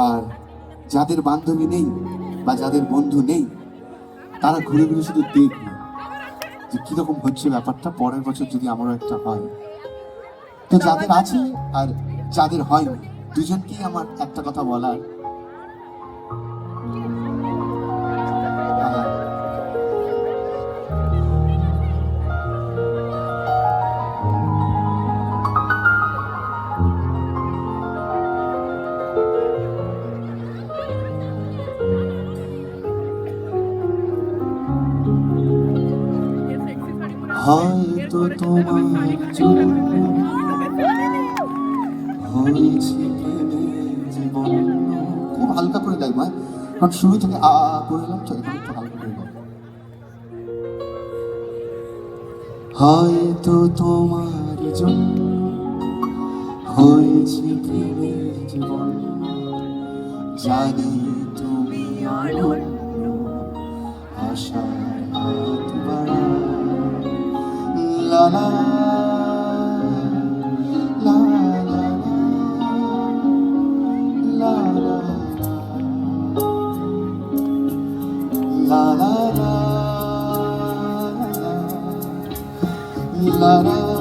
আর যাদের বান্ধবী নেই বা যাদের বন্ধু নেই, তারা ঘুরে ঘুরে শুধু দেখবে যে কিরকম হচ্ছে ব্যাপারটা, পরের বছর যদি আমারও একটা হয়। তো যাদের আছে আর যাদের হয়নি, দুজনকেই আমার একটা কথা বলার, হয়তো তোমার জন্য হয়েছে প্রেমের জীবন। খুব হালকা করে গাইবো, কারণ শুরু থেকে আ করে এলাম, তো এখন একটু হালকা করে গাইবো। হয়তো তোমার জন্য হয়েছে প্রেমের জীবন, জানি তুমি অনন্য, আশার হাত বাড়া। লা লা লা লা লা লা লা লা লা লা লা।